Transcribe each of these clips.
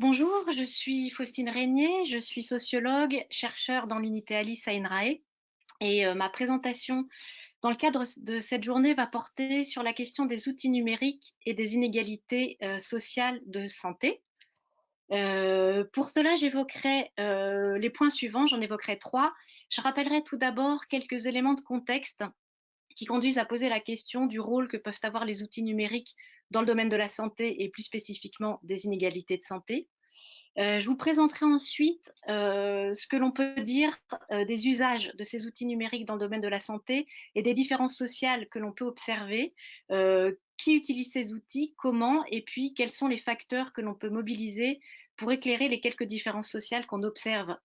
Bonjour, je suis Faustine Régnier, je suis sociologue, chercheur dans l'unité Alice à INRAE et ma présentation dans le cadre de cette journée va porter sur la question des outils numériques et des inégalités sociales de santé. Pour cela, j'évoquerai les points suivants, j'en évoquerai trois. Je rappellerai tout d'abord quelques éléments de contexte qui conduisent à poser la question du rôle que peuvent avoir les outils numériques dans le domaine de la santé et plus spécifiquement des inégalités de santé. Je vous présenterai ensuite ce que l'on peut dire des usages de ces outils numériques dans le domaine de la santé et des différences sociales que l'on peut observer. Qui utilise ces outils, comment, et puis quels sont les facteurs que l'on peut mobiliser pour éclairer les quelques différences sociales qu'on observe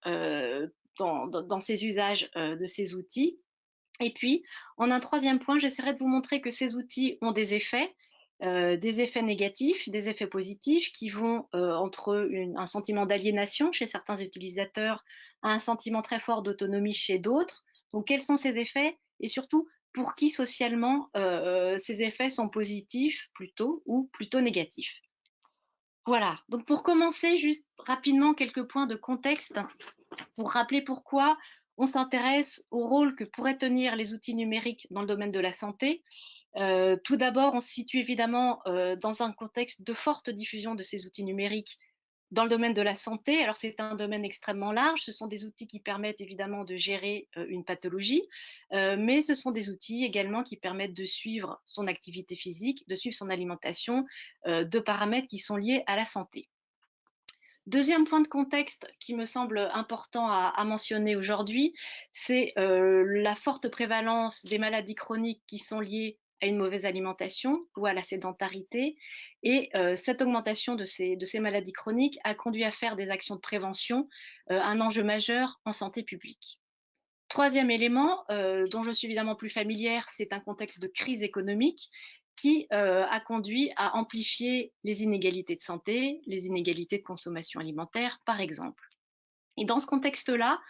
dans ces usages de ces outils. Et puis, en un troisième point, j'essaierai de vous montrer que ces outils ont des effets négatifs, des effets positifs qui vont entre un sentiment d'aliénation chez certains utilisateurs à un sentiment très fort d'autonomie chez d'autres. Donc, quels sont ces effets et surtout pour qui socialement ces effets sont positifs plutôt ou plutôt négatifs. Voilà, donc pour commencer, juste rapidement quelques points de contexte pour rappeler pourquoi on s'intéresse au rôle que pourraient tenir les outils numériques dans le domaine de la santé. Tout d'abord, on se situe évidemment dans un contexte de forte diffusion de ces outils numériques dans le domaine de la santé. Alors c'est un domaine extrêmement large, ce sont des outils qui permettent évidemment de gérer une pathologie, mais ce sont des outils également qui permettent de suivre son activité physique, de suivre son alimentation, de paramètres qui sont liés à la santé. Deuxième point de contexte qui me semble important à mentionner aujourd'hui, c'est la forte prévalence des maladies chroniques qui sont liées à une mauvaise alimentation ou à la sédentarité. Et cette augmentation de ces maladies chroniques a conduit à faire des actions de prévention un enjeu majeur en santé publique. Troisième élément, dont je suis évidemment plus familière, c'est un contexte de crise économique qui a conduit à amplifier les inégalités de santé, les inégalités de consommation alimentaire, par exemple. Et dans ce contexte-là,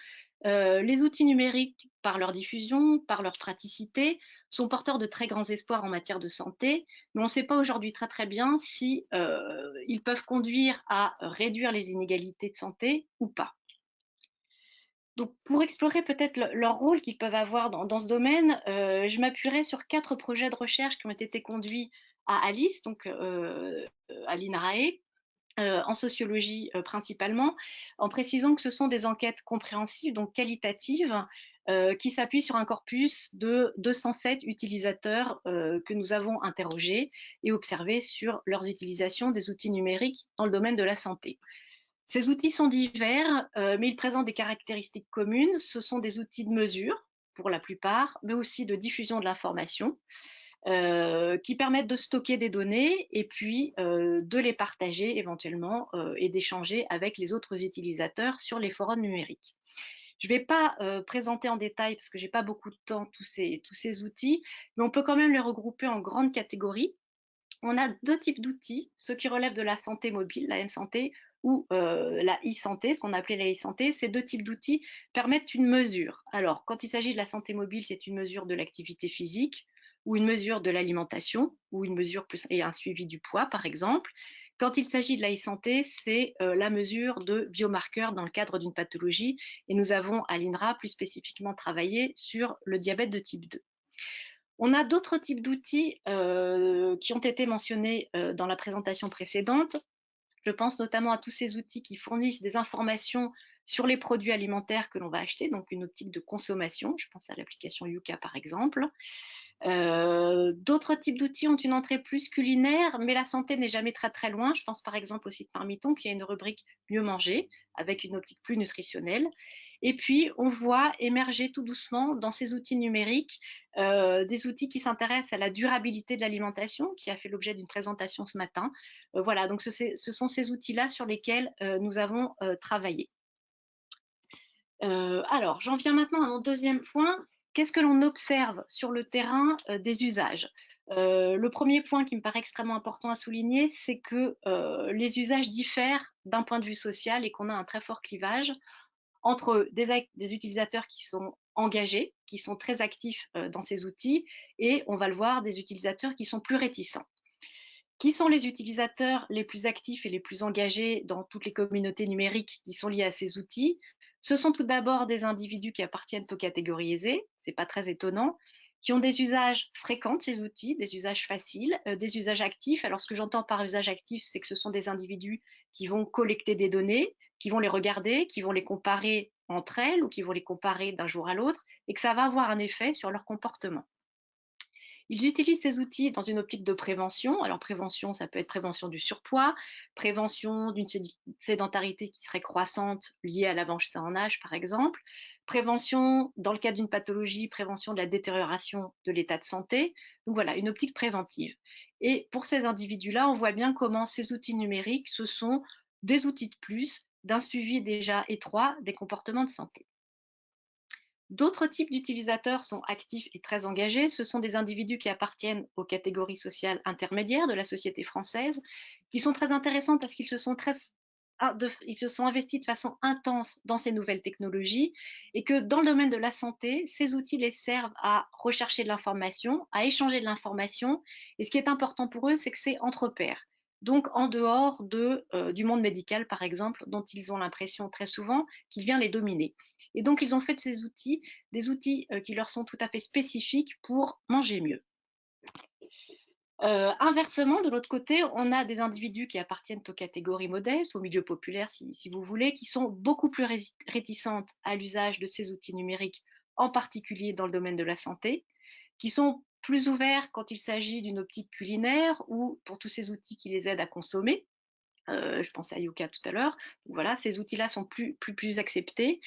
les outils numériques, par leur diffusion, par leur praticité, sont porteurs de très grands espoirs en matière de santé, mais on ne sait pas aujourd'hui très très bien si ils peuvent conduire à réduire les inégalités de santé ou pas. Donc, pour explorer peut-être leur rôle qu'ils peuvent avoir dans ce domaine, je m'appuierai sur 4 projets de recherche qui ont été conduits à Alice, donc à l'INRAE, en sociologie principalement, en précisant que ce sont des enquêtes compréhensives, donc qualitatives, qui s'appuient sur un corpus de 207 utilisateurs que nous avons interrogés et observés sur leurs utilisations des outils numériques dans le domaine de la santé. Ces outils sont divers, mais ils présentent des caractéristiques communes. Ce sont des outils de mesure, pour la plupart, mais aussi de diffusion de l'information, qui permettent de stocker des données et puis de les partager éventuellement et d'échanger avec les autres utilisateurs sur les forums numériques. Je ne vais pas présenter en détail, parce que je n'ai pas beaucoup de temps, tous ces outils, mais on peut quand même les regrouper en grandes catégories. On a deux types d'outils, ceux qui relèvent de la santé mobile, la M-santé, ou la e-santé, ce qu'on a appelé la e-santé. Ces deux types d'outils permettent une mesure. Alors, quand il s'agit de la santé mobile, c'est une mesure de l'activité physique, ou une mesure de l'alimentation, ou une mesure plus et un suivi du poids, par exemple. Quand il s'agit de la e-santé, c'est la mesure de biomarqueurs dans le cadre d'une pathologie. Et nous avons à l'INRA plus spécifiquement travaillé sur le diabète de type 2. On a d'autres types d'outils qui ont été mentionnés dans la présentation précédente. Je pense notamment à tous ces outils qui fournissent des informations sur les produits alimentaires que l'on va acheter, donc une optique de consommation. Je pense à l'application Yuka par exemple. D'autres types d'outils ont une entrée plus culinaire, mais la santé n'est jamais très très loin. Je pense par exemple au site Marmiton qui a une rubrique Mieux manger avec une optique plus nutritionnelle. Et puis, on voit émerger tout doucement dans ces outils numériques des outils qui s'intéressent à la durabilité de l'alimentation, qui a fait l'objet d'une présentation ce matin. Voilà, donc ce sont ces outils-là sur lesquels nous avons travaillé. Alors, j'en viens maintenant à mon deuxième point. Qu'est-ce que l'on observe sur le terrain des usages? Le premier point qui me paraît extrêmement important à souligner, c'est que les usages diffèrent d'un point de vue social et qu'on a un très fort clivage entre des utilisateurs qui sont engagés, qui sont très actifs dans ces outils, et on va le voir, des utilisateurs qui sont plus réticents. Qui sont les utilisateurs les plus actifs et les plus engagés dans toutes les communautés numériques qui sont liées à ces outils? Ce sont tout d'abord des individus qui appartiennent aux catégories aisées, c'est pas très étonnant, qui ont des usages fréquents de ces outils, des usages faciles, des usages actifs. Alors ce que j'entends par usage actif, c'est que ce sont des individus qui vont collecter des données, qui vont les regarder, qui vont les comparer entre elles ou qui vont les comparer d'un jour à l'autre et que ça va avoir un effet sur leur comportement. Ils utilisent ces outils dans une optique de prévention. Alors prévention, ça peut être prévention du surpoids, prévention d'une sédentarité qui serait croissante liée à l'avancée en âge, par exemple, prévention dans le cas d'une pathologie, prévention de la détérioration de l'état de santé. Donc voilà, une optique préventive. Et pour ces individus-là, on voit bien comment ces outils numériques, ce sont des outils de plus d'un suivi déjà étroit des comportements de santé. D'autres types d'utilisateurs sont actifs et très engagés. Ce sont des individus qui appartiennent aux catégories sociales intermédiaires de la société française, qui sont très intéressants parce qu'ils ils se sont investis de façon intense dans ces nouvelles technologies et que dans le domaine de la santé, ces outils les servent à rechercher de l'information, à échanger de l'information. Et ce qui est important pour eux, c'est que c'est entre pairs. Donc en dehors du monde médical, par exemple, dont ils ont l'impression très souvent qu'il vient les dominer. Et donc, ils ont fait de ces outils des outils qui leur sont tout à fait spécifiques pour manger mieux. Inversement, de l'autre côté, on a des individus qui appartiennent aux catégories modestes, au milieu populaire, si vous voulez, qui sont beaucoup plus réticentes à l'usage de ces outils numériques, en particulier dans le domaine de la santé, qui sont plus ouverts quand il s'agit d'une optique culinaire ou pour tous ces outils qui les aident à consommer. Je pensais à Yuka tout à l'heure. Voilà, ces outils-là sont plus acceptés.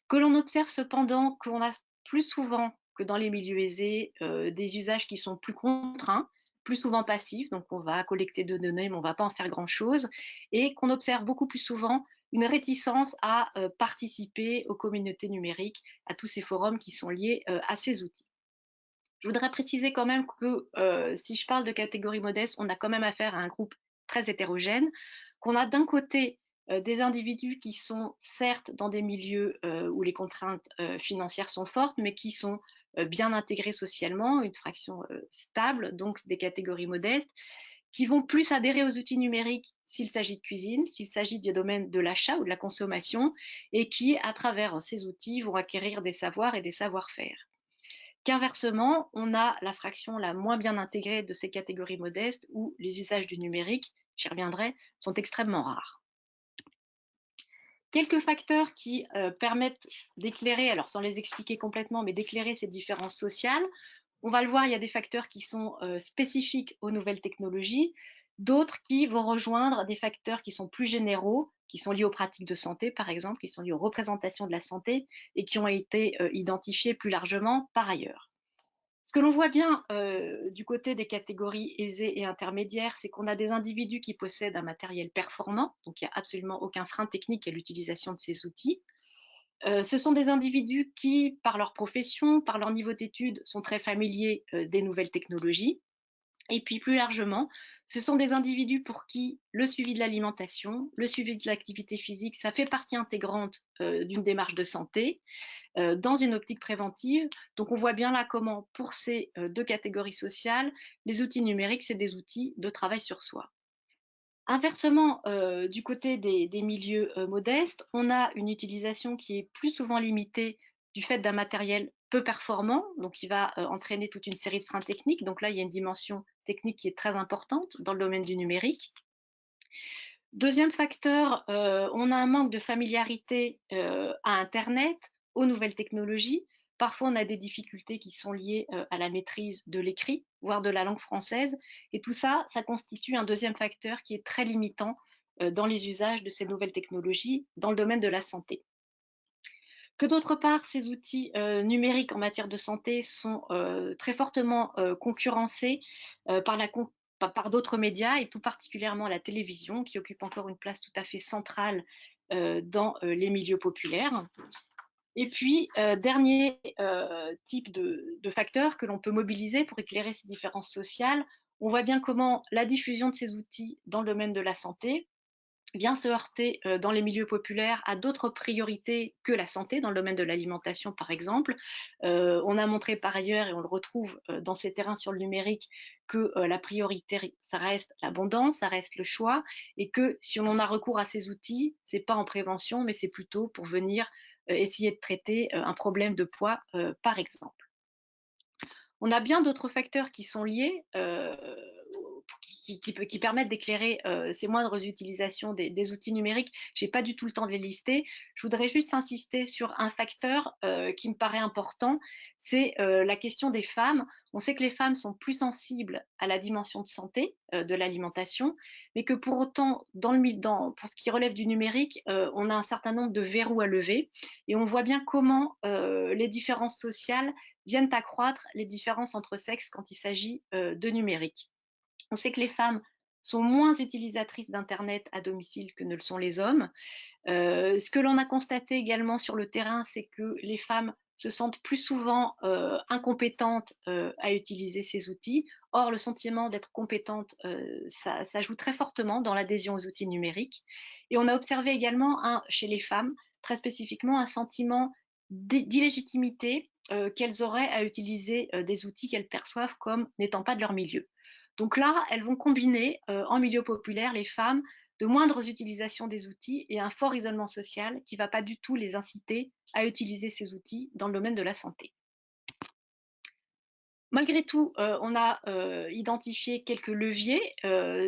Que l'on observe cependant qu'on a plus souvent que dans les milieux aisés des usages qui sont plus contraints, plus souvent passifs, donc on va collecter de données mais on ne va pas en faire grand-chose, et qu'on observe beaucoup plus souvent une réticence à participer aux communautés numériques, à tous ces forums qui sont liés à ces outils. Je voudrais préciser quand même que si je parle de catégorie modeste, on a quand même affaire à un groupe très hétérogène, qu'on a d'un côté des individus qui sont certes dans des milieux où les contraintes financières sont fortes, mais qui sont bien intégrés socialement, une fraction stable, donc des catégories modestes, qui vont plus adhérer aux outils numériques s'il s'agit de cuisine, s'il s'agit du domaine de l'achat ou de la consommation, et qui, à travers ces outils, vont acquérir des savoirs et des savoir-faire. Qu'inversement, on a la fraction la moins bien intégrée de ces catégories modestes où les usages du numérique, j'y reviendrai, sont extrêmement rares. Quelques facteurs qui permettent d'éclairer, alors sans les expliquer complètement, mais d'éclairer ces différences sociales. On va le voir, il y a des facteurs qui sont spécifiques aux nouvelles technologies, d'autres qui vont rejoindre des facteurs qui sont plus généraux, qui sont liés aux pratiques de santé, par exemple, qui sont liés aux représentations de la santé et qui ont été identifiés plus largement par ailleurs. Ce que l'on voit bien du côté des catégories aisées et intermédiaires, c'est qu'on a des individus qui possèdent un matériel performant, donc il n'y a absolument aucun frein technique à l'utilisation de ces outils. Ce sont des individus qui, par leur profession, par leur niveau d'études, sont très familiers des nouvelles technologies. Et puis plus largement, ce sont des individus pour qui le suivi de l'alimentation, le suivi de l'activité physique, ça fait partie intégrante d'une démarche de santé dans une optique préventive. Donc on voit bien là comment, pour ces deux catégories sociales, les outils numériques, c'est des outils de travail sur soi. Inversement, du côté des milieux modestes, on a une utilisation qui est plus souvent limitée du fait d'un matériel peu performant, donc qui va entraîner toute une série de freins techniques. Donc là, il y a une dimension technique qui est très importante dans le domaine du numérique. Deuxième facteur, on a un manque de familiarité à Internet, aux nouvelles technologies. Parfois, on a des difficultés qui sont liées à la maîtrise de l'écrit, voire de la langue française. Et tout ça, ça constitue un deuxième facteur qui est très limitant dans les usages de ces nouvelles technologies dans le domaine de la santé. Que d'autre part, ces outils numériques en matière de santé sont très fortement concurrencés par par d'autres médias et tout particulièrement la télévision qui occupe encore une place tout à fait centrale dans les milieux populaires. Et puis, dernier type de facteurs que l'on peut mobiliser pour éclairer ces différences sociales, on voit bien comment la diffusion de ces outils dans le domaine de la santé vient se heurter dans les milieux populaires à d'autres priorités que la santé, dans le domaine de l'alimentation par exemple. On a montré par ailleurs, et on le retrouve dans ces terrains sur le numérique, que la priorité, ça reste l'abondance, ça reste le choix, et que si on a recours à ces outils, c'est pas en prévention, mais c'est plutôt pour venir essayer de traiter un problème de poids, par exemple. On a bien d'autres facteurs qui sont liés, qui permettent d'éclairer ces moindres utilisations des outils numériques. Je n'ai pas du tout le temps de les lister. Je voudrais juste insister sur un facteur qui me paraît important, c'est la question des femmes. On sait que les femmes sont plus sensibles à la dimension de santé de l'alimentation, mais que pour autant, pour ce qui relève du numérique, on a un certain nombre de verrous à lever, et on voit bien comment les différences sociales viennent accroître les différences entre sexes quand il s'agit de numérique. On sait que les femmes sont moins utilisatrices d'Internet à domicile que ne le sont les hommes. Ce que l'on a constaté également sur le terrain, c'est que les femmes se sentent plus souvent incompétentes à utiliser ces outils. Or, le sentiment d'être compétente, ça joue très fortement dans l'adhésion aux outils numériques. Et on a observé également chez les femmes, très spécifiquement, un sentiment d'illégitimité qu'elles auraient à utiliser des outils qu'elles perçoivent comme n'étant pas de leur milieu. Donc là, elles vont combiner en milieu populaire, les femmes, de moindres utilisations des outils et un fort isolement social qui ne va pas du tout les inciter à utiliser ces outils dans le domaine de la santé. Malgré tout, on a identifié quelques leviers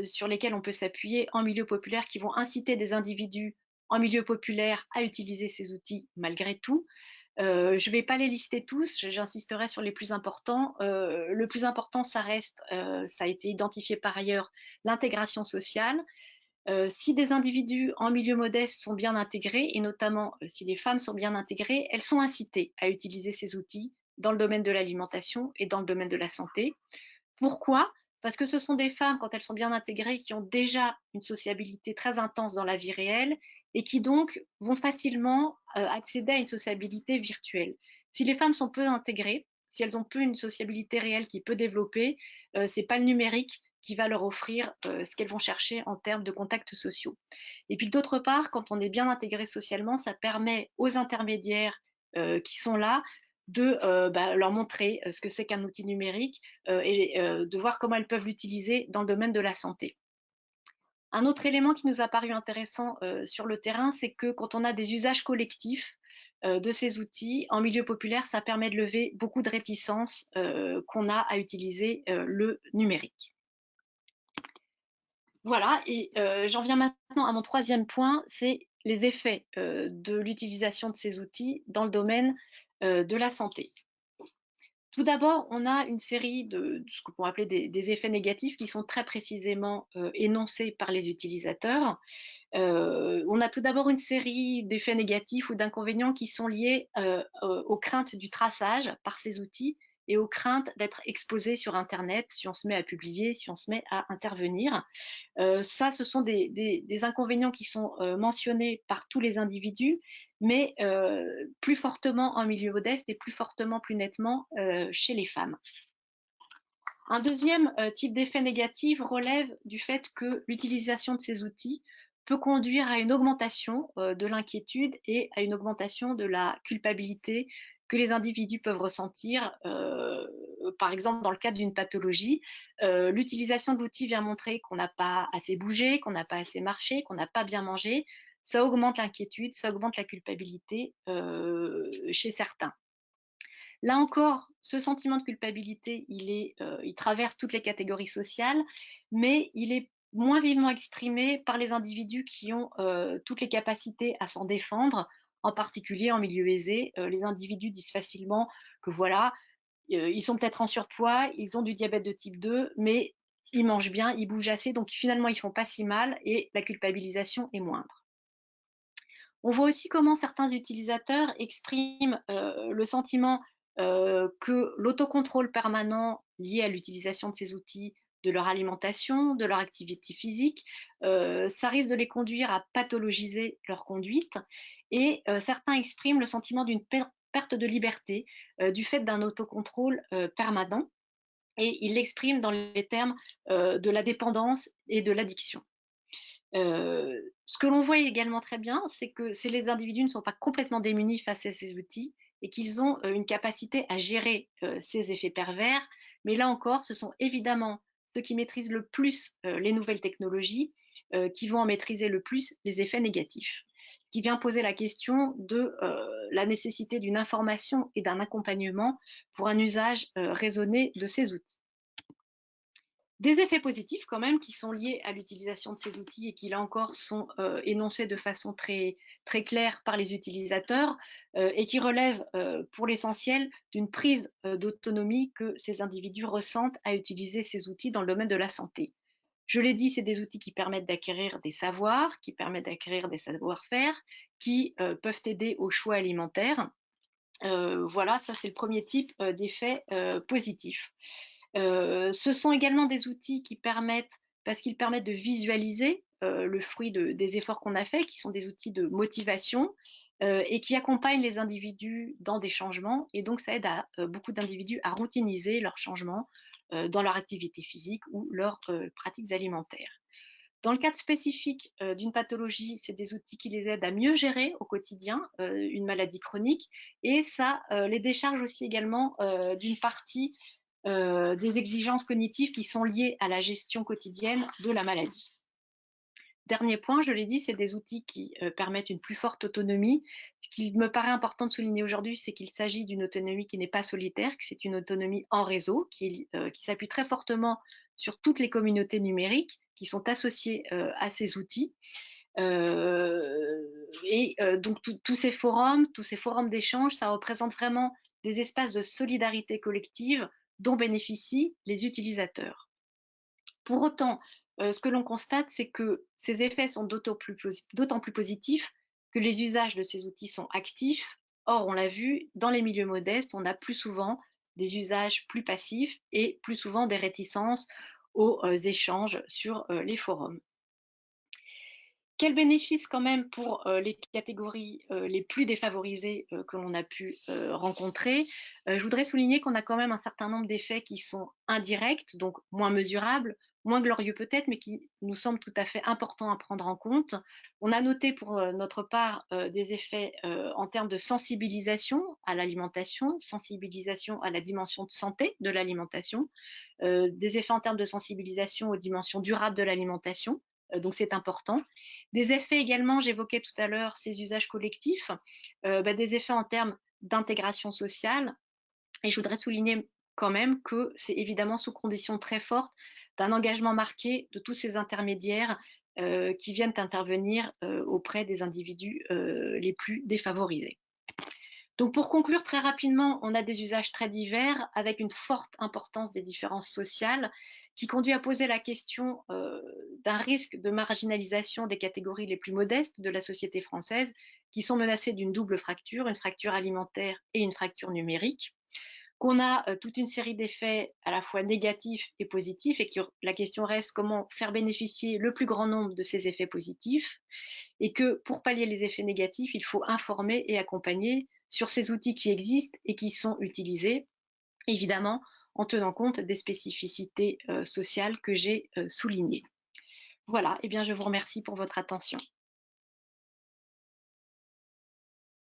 sur lesquels on peut s'appuyer en milieu populaire, qui vont inciter des individus en milieu populaire à utiliser ces outils malgré tout. Je ne vais pas les lister tous, j'insisterai sur les plus importants. Le plus important, ça reste, ça a été identifié par ailleurs, l'intégration sociale. Si des individus en milieu modeste sont bien intégrés, et notamment si les femmes sont bien intégrées, elles sont incitées à utiliser ces outils dans le domaine de l'alimentation et dans le domaine de la santé. Pourquoi? Parce que ce sont des femmes, quand elles sont bien intégrées, qui ont déjà une sociabilité très intense dans la vie réelle et qui donc vont facilement accéder à une sociabilité virtuelle. Si les femmes sont peu intégrées, si elles ont peu une sociabilité réelle qui peut développer, c'est pas le numérique qui va leur offrir ce qu'elles vont chercher en termes de contacts sociaux. Et puis d'autre part, quand on est bien intégré socialement, ça permet aux intermédiaires qui sont là de leur montrer ce que c'est qu'un outil numérique et de voir comment elles peuvent l'utiliser dans le domaine de la santé. Un autre élément qui nous a paru intéressant sur le terrain, c'est que quand on a des usages collectifs de ces outils en milieu populaire, ça permet de lever beaucoup de réticences qu'on a à utiliser le numérique. Voilà, et j'en viens maintenant à mon troisième point, c'est les effets de l'utilisation de ces outils dans le domaine de la santé. Tout d'abord, on a une série de ce qu'on pourrait appeler des effets négatifs qui sont très précisément énoncés par les utilisateurs. On a tout d'abord une série d'effets négatifs ou d'inconvénients qui sont liés aux craintes du traçage par ces outils et aux craintes d'être exposé sur Internet si on se met à publier, si on se met à intervenir. Ça, ce sont des inconvénients qui sont mentionnés par tous les individus, mais plus fortement en milieu modeste et plus fortement, plus nettement chez les femmes. Un deuxième type d'effet négatif relève du fait que l'utilisation de ces outils peut conduire à une augmentation de l'inquiétude et à une augmentation de la culpabilité que les individus peuvent ressentir, par exemple dans le cadre d'une pathologie. L'utilisation de l'outil vient montrer qu'on n'a pas assez bougé, qu'on n'a pas assez marché, qu'on n'a pas bien mangé. Ça augmente l'inquiétude, ça augmente la culpabilité chez certains. Là encore, ce sentiment de culpabilité, il traverse toutes les catégories sociales, mais il est moins vivement exprimé par les individus qui ont toutes les capacités à s'en défendre, en particulier en milieu aisé. Les individus disent facilement que voilà, ils sont peut-être en surpoids, ils ont du diabète de type 2, mais ils mangent bien, ils bougent assez, donc finalement ils font pas si mal et la culpabilisation est moindre. On voit aussi comment certains utilisateurs expriment le sentiment que l'autocontrôle permanent lié à l'utilisation de ces outils, de leur alimentation, de leur activité physique, ça risque de les conduire à pathologiser leur conduite. Et certains expriment le sentiment d'une perte de liberté du fait d'un autocontrôle permanent. Et ils l'expriment dans les termes de la dépendance et de l'addiction. Ce que l'on voit également très bien, c'est que les individus ne sont pas complètement démunis face à ces outils et qu'ils ont une capacité à gérer ces effets pervers. Mais là encore, ce sont évidemment ceux qui maîtrisent le plus les nouvelles technologies qui vont en maîtriser le plus les effets négatifs. Ce qui vient poser la question de la nécessité d'une information et d'un accompagnement pour un usage raisonné de ces outils. Des effets positifs quand même qui sont liés à l'utilisation de ces outils et qui là encore sont énoncés de façon très, très claire par les utilisateurs et qui relèvent pour l'essentiel d'une prise d'autonomie que ces individus ressentent à utiliser ces outils dans le domaine de la santé. Je l'ai dit, c'est des outils qui permettent d'acquérir des savoirs, qui permettent d'acquérir des savoir-faire, qui peuvent aider au choix alimentaire. Voilà, ça c'est le premier type d'effet positif. Ce sont également des outils qui permettent, parce qu'ils permettent de visualiser le fruit des efforts qu'on a faits, qui sont des outils de motivation et qui accompagnent les individus dans des changements. Et donc, ça aide à beaucoup d'individus à routiniser leurs changements dans leur activité physique ou leurs pratiques alimentaires. Dans le cadre spécifique d'une pathologie, c'est des outils qui les aident à mieux gérer au quotidien une maladie chronique et ça les décharge aussi également d'une partie des exigences cognitives qui sont liées à la gestion quotidienne de la maladie. Dernier point, je l'ai dit, c'est des outils qui permettent une plus forte autonomie. Ce qui me paraît important de souligner aujourd'hui, c'est qu'il s'agit d'une autonomie qui n'est pas solitaire, que c'est une autonomie en réseau, qui s'appuie très fortement sur toutes les communautés numériques qui sont associées à ces outils. Donc tous ces forums d'échange, ça représente vraiment des espaces de solidarité collective dont bénéficient les utilisateurs. Pour autant, ce que l'on constate, c'est que ces effets sont d'autant plus positifs que les usages de ces outils sont actifs. Or, on l'a vu, dans les milieux modestes, on a plus souvent des usages plus passifs et plus souvent des réticences aux échanges sur les forums. Quel bénéfice quand même pour les catégories les plus défavorisées que l'on a pu rencontrer. Je voudrais souligner qu'on a quand même un certain nombre d'effets qui sont indirects, donc moins mesurables, moins glorieux peut-être, mais qui nous semblent tout à fait importants à prendre en compte. On a noté pour notre part des effets en termes de sensibilisation à l'alimentation, sensibilisation à la dimension de santé de l'alimentation, des effets en termes de sensibilisation aux dimensions durables de l'alimentation, donc c'est important. Des effets également, j'évoquais tout à l'heure ces usages collectifs, des effets en termes d'intégration sociale. Et je voudrais souligner quand même que c'est évidemment sous condition très forte d'un engagement marqué de tous ces intermédiaires qui viennent intervenir auprès des individus les plus défavorisés. Donc pour conclure très rapidement, on a des usages très divers avec une forte importance des différences sociales qui conduit à poser la question d'un risque de marginalisation des catégories les plus modestes de la société française qui sont menacées d'une double fracture, une fracture alimentaire et une fracture numérique, qu'on a toute une série d'effets à la fois négatifs et positifs et que la question reste comment faire bénéficier le plus grand nombre de ces effets positifs et que pour pallier les effets négatifs, il faut informer et accompagner sur ces outils qui existent et qui sont utilisés, évidemment en tenant compte des spécificités sociales que j'ai soulignées. Voilà, eh bien je vous remercie pour votre attention.